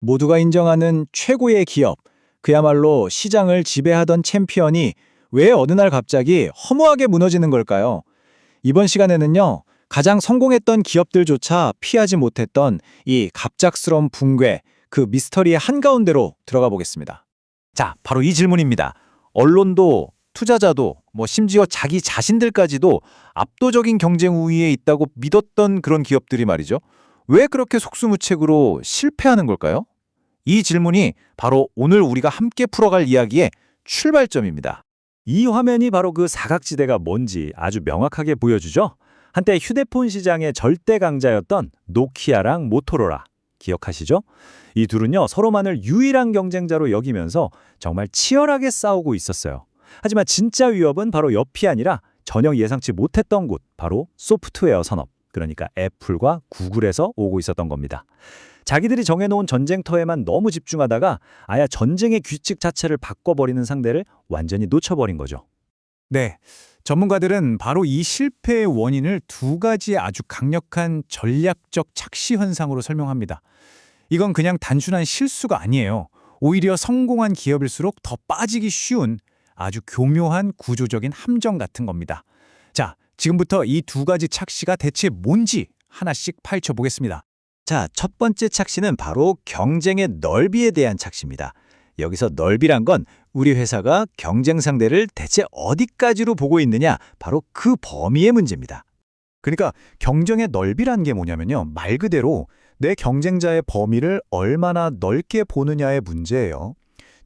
모두가 인정하는 최고의 기업, 그야말로 시장을 지배하던 챔피언이 왜 어느 날 갑자기 허무하게 무너지는 걸까요? 이번 시간에는요, 가장 성공했던 기업들조차 피하지 못했던 이 갑작스러운 붕괴, 그 미스터리의 한가운데로 들어가 보겠습니다. 자, 바로 이 질문입니다. 언론도 투자자도 심지어 자기 자신들까지도 압도적인 경쟁 우위에 있다고 믿었던 그런 기업들이 말이죠. 왜 그렇게 속수무책으로 실패하는 걸까요? 이 질문이 바로 오늘 우리가 함께 풀어갈 이야기의 출발점입니다. 이 화면이 바로 그 사각지대가 뭔지 아주 명확하게 보여주죠. 한때 휴대폰 시장의 절대 강자였던 노키아랑 모토로라. 기억하시죠? 이 둘은요, 서로만을 유일한 경쟁자로 여기면서 정말 치열하게 싸우고 있었어요. 하지만 진짜 위협은 바로 옆이 아니라 전혀 예상치 못했던 곳, 바로 소프트웨어 산업, 그러니까 애플과 구글에서 오고 있었던 겁니다. 자기들이 정해놓은 전쟁터에만 너무 집중하다가 아예 전쟁의 규칙 자체를 바꿔버리는 상대를 완전히 놓쳐버린 거죠. 네, 전문가들은 바로 이 실패의 원인을 두 가지 아주 강력한 전략적 착시 현상으로 설명합니다. 이건 그냥 단순한 실수가 아니에요. 오히려 성공한 기업일수록 더 빠지기 쉬운 아주 교묘한 구조적인 함정 같은 겁니다. 자, 지금부터 이 두 가지 착시가 대체 뭔지 하나씩 파헤쳐 보겠습니다. 자, 첫 번째 착시는 바로 경쟁의 넓이에 대한 착시입니다. 여기서 넓이란 건 우리 회사가 경쟁 상대를 대체 어디까지로 보고 있느냐, 바로 그 범위의 문제입니다. 그러니까 경쟁의 넓이란 게 뭐냐면요. 말 그대로 내 경쟁자의 범위를 얼마나 넓게 보느냐의 문제예요.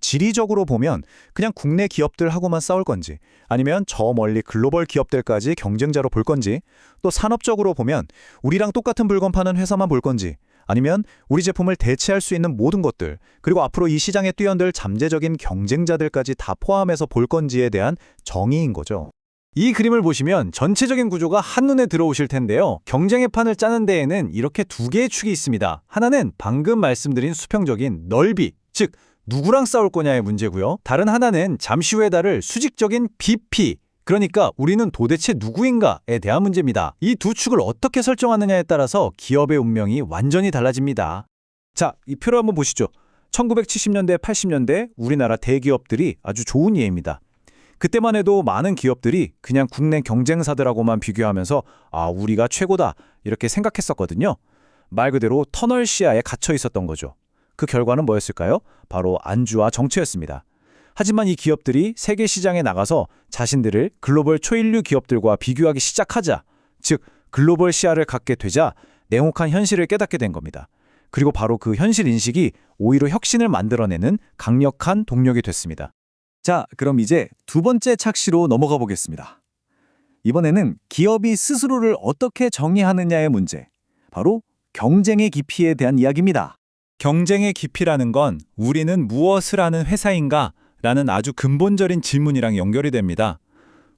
지리적으로 보면 그냥 국내 기업들하고만 싸울 건지, 아니면 저 멀리 글로벌 기업들까지 경쟁자로 볼 건지, 또 산업적으로 보면 우리랑 똑같은 물건 파는 회사만 볼 건지, 아니면 우리 제품을 대체할 수 있는 모든 것들, 그리고 앞으로 이 시장에 뛰어들 잠재적인 경쟁자들까지 다 포함해서 볼 건지에 대한 정의인 거죠. 이 그림을 보시면 전체적인 구조가 한눈에 들어오실 텐데요. 경쟁의 판을 짜는 데에는 이렇게 두 개의 축이 있습니다. 하나는 방금 말씀드린 수평적인 넓이, 즉 누구랑 싸울 거냐의 문제고요. 다른 하나는 잠시 후에 다룰 수직적인 BP, 그러니까 우리는 도대체 누구인가에 대한 문제입니다. 이 두 축을 어떻게 설정하느냐에 따라서 기업의 운명이 완전히 달라집니다. 자, 이 표를 한번 보시죠. 1970년대, 80년대 우리나라 대기업들이 아주 좋은 예입니다. 그때만 해도 많은 기업들이 그냥 국내 경쟁사들하고만 비교하면서 우리가 최고다 이렇게 생각했었거든요. 말 그대로 터널 시야에 갇혀 있었던 거죠. 그 결과는 뭐였을까요? 바로 안주와 정체였습니다. 하지만 이 기업들이 세계 시장에 나가서 자신들을 글로벌 초일류 기업들과 비교하기 시작하자, 즉 글로벌 시야를 갖게 되자 냉혹한 현실을 깨닫게 된 겁니다. 그리고 바로 그 현실 인식이 오히려 혁신을 만들어내는 강력한 동력이 됐습니다. 자, 그럼 이제 두 번째 착시로 넘어가 보겠습니다. 이번에는 기업이 스스로를 어떻게 정의하느냐의 문제, 바로 경쟁의 깊이에 대한 이야기입니다. 경쟁의 깊이라는 건 우리는 무엇을 하는 회사인가? 라는 아주 근본적인 질문이랑 연결이 됩니다.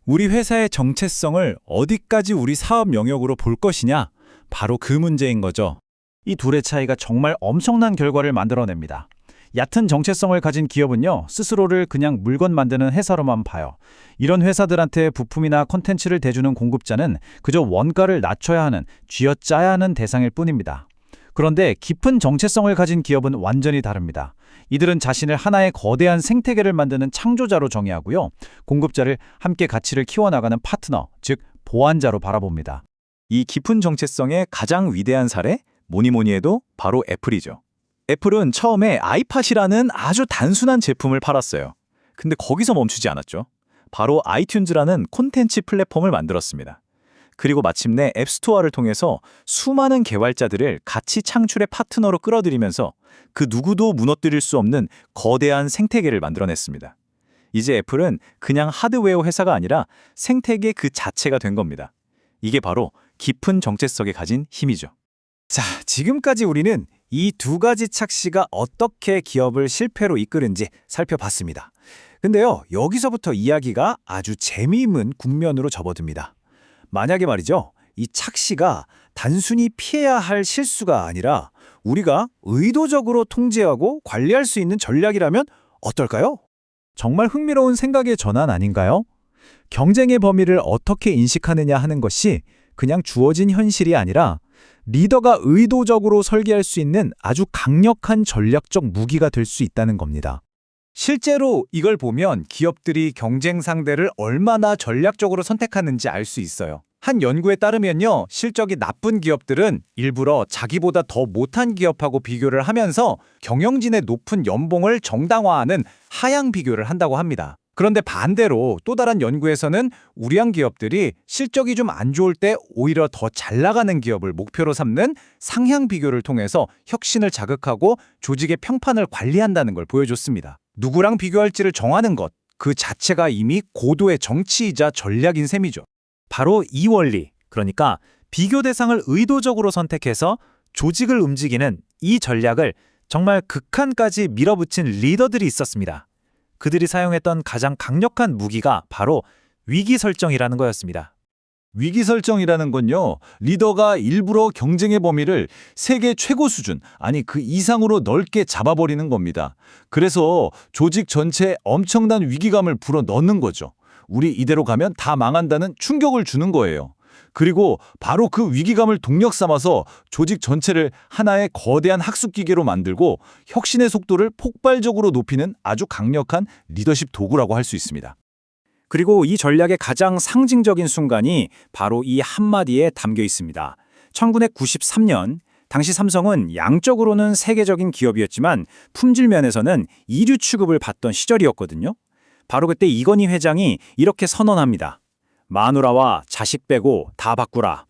우리 회사의 정체성을 어디까지 우리 사업 영역으로 볼 것이냐? 바로 그 문제인 거죠. 이 둘의 차이가 정말 엄청난 결과를 만들어냅니다. 얕은 정체성을 가진 기업은요, 스스로를 그냥 물건 만드는 회사로만 봐요. 이런 회사들한테 부품이나 콘텐츠를 대주는 공급자는 그저 원가를 낮춰야 하는, 쥐어짜야 하는 대상일 뿐입니다. 그런데 깊은 정체성을 가진 기업은 완전히 다릅니다. 이들은 자신을 하나의 거대한 생태계를 만드는 창조자로 정의하고요, 공급자를 함께 가치를 키워나가는 파트너, 즉 보완자로 바라봅니다. 이 깊은 정체성의 가장 위대한 사례, 뭐니 해도 바로 애플이죠. 애플은 처음에 아이팟이라는 아주 단순한 제품을 팔았어요. 근데 거기서 멈추지 않았죠. 바로 아이튠즈라는 콘텐츠 플랫폼을 만들었습니다. 그리고 마침내 앱스토어를 통해서 수많은 개발자들을 가치 창출의 파트너로 끌어들이면서 그 누구도 무너뜨릴 수 없는 거대한 생태계를 만들어냈습니다. 이제 애플은 그냥 하드웨어 회사가 아니라 생태계 그 자체가 된 겁니다. 이게 바로 깊은 정체성에 가진 힘이죠. 자, 지금까지 우리는 이 두 가지 착시가 어떻게 기업을 실패로 이끄는지 살펴봤습니다. 근데요, 여기서부터 이야기가 아주 재미있는 국면으로 접어듭니다. 만약에 말이죠, 이 착시가 단순히 피해야 할 실수가 아니라 우리가 의도적으로 통제하고 관리할 수 있는 전략이라면 어떨까요? 정말 흥미로운 생각의 전환 아닌가요? 경쟁의 범위를 어떻게 인식하느냐 하는 것이 그냥 주어진 현실이 아니라 리더가 의도적으로 설계할 수 있는 아주 강력한 전략적 무기가 될 수 있다는 겁니다. 실제로 이걸 보면 기업들이 경쟁 상대를 얼마나 전략적으로 선택하는지 알 수 있어요. 한 연구에 따르면요, 실적이 나쁜 기업들은 일부러 자기보다 더 못한 기업하고 비교를 하면서 경영진의 높은 연봉을 정당화하는 하향 비교를 한다고 합니다. 그런데 반대로 또 다른 연구에서는 우량 기업들이 실적이 좀 안 좋을 때 오히려 더 잘 나가는 기업을 목표로 삼는 상향 비교를 통해서 혁신을 자극하고 조직의 평판을 관리한다는 걸 보여줬습니다. 누구랑 비교할지를 정하는 것, 그 자체가 이미 고도의 정치이자 전략인 셈이죠. 바로 이 원리, 그러니까 비교 대상을 의도적으로 선택해서 조직을 움직이는 이 전략을 정말 극한까지 밀어붙인 리더들이 있었습니다. 그들이 사용했던 가장 강력한 무기가 바로 위기 설정이라는 거였습니다. 위기 설정이라는 건요, 리더가 일부러 경쟁의 범위를 세계 최고 수준, 아니 그 이상으로 넓게 잡아버리는 겁니다. 그래서 조직 전체에 엄청난 위기감을 불어넣는 거죠. 우리 이대로 가면 다 망한다는 충격을 주는 거예요. 그리고 바로 그 위기감을 동력 삼아서 조직 전체를 하나의 거대한 학습기계로 만들고 혁신의 속도를 폭발적으로 높이는 아주 강력한 리더십 도구라고 할 수 있습니다. 그리고 이 전략의 가장 상징적인 순간이 바로 이 한마디에 담겨 있습니다. 1993년, 당시 삼성은 양적으로는 세계적인 기업이었지만 품질 면에서는 이류 취급을 받던 시절이었거든요. 바로 그때 이건희 회장이 이렇게 선언합니다. 마누라와 자식 빼고 다 바꾸라.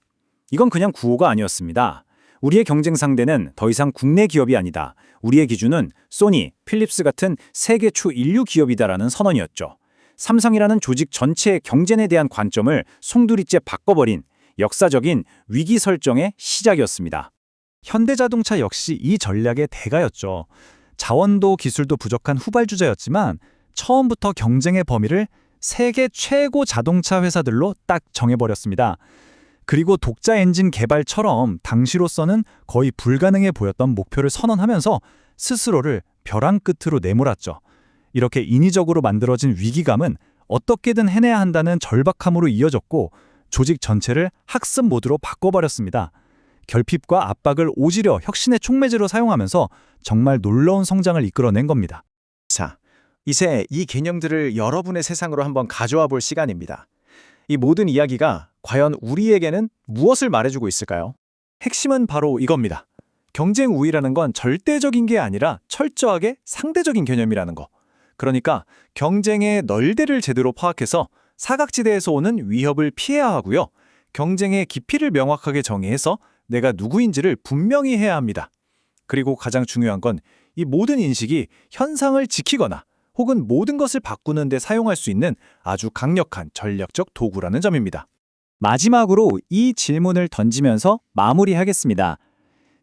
이건 그냥 구호가 아니었습니다. 우리의 경쟁 상대는 더 이상 국내 기업이 아니다. 우리의 기준은 소니, 필립스 같은 세계 초인류 기업이다라는 선언이었죠. 삼성이라는 조직 전체의 경쟁에 대한 관점을 송두리째 바꿔버린 역사적인 위기 설정의 시작이었습니다. 현대자동차 역시 이 전략의 대가였죠. 자원도 기술도 부족한 후발주자였지만 처음부터 경쟁의 범위를 세계 최고 자동차 회사들로 딱 정해버렸습니다. 그리고 독자 엔진 개발처럼 당시로서는 거의 불가능해 보였던 목표를 선언하면서 스스로를 벼랑 끝으로 내몰았죠. 이렇게 인위적으로 만들어진 위기감은 어떻게든 해내야 한다는 절박함으로 이어졌고 조직 전체를 학습 모드로 바꿔버렸습니다. 결핍과 압박을 오지려 혁신의 촉매제로 사용하면서 정말 놀라운 성장을 이끌어낸 겁니다. 자, 이제 이 개념들을 여러분의 세상으로 한번 가져와 볼 시간입니다. 이 모든 이야기가 과연 우리에게는 무엇을 말해주고 있을까요? 핵심은 바로 이겁니다. 경쟁 우위라는 건 절대적인 게 아니라 철저하게 상대적인 개념이라는 거. 그러니까 경쟁의 널대를 제대로 파악해서 사각지대에서 오는 위협을 피해야 하고요. 경쟁의 깊이를 명확하게 정의해서 내가 누구인지를 분명히 해야 합니다. 그리고 가장 중요한 건 이 모든 인식이 현상을 지키거나 혹은 모든 것을 바꾸는 데 사용할 수 있는 아주 강력한 전략적 도구라는 점입니다. 마지막으로 이 질문을 던지면서 마무리하겠습니다.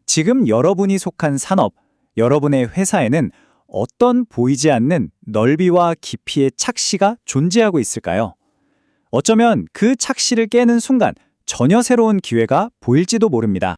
지금 여러분이 속한 산업, 여러분의 회사에는 어떤 보이지 않는 넓이와 깊이의 착시가 존재하고 있을까요? 어쩌면 그 착시를 깨는 순간 전혀 새로운 기회가 보일지도 모릅니다.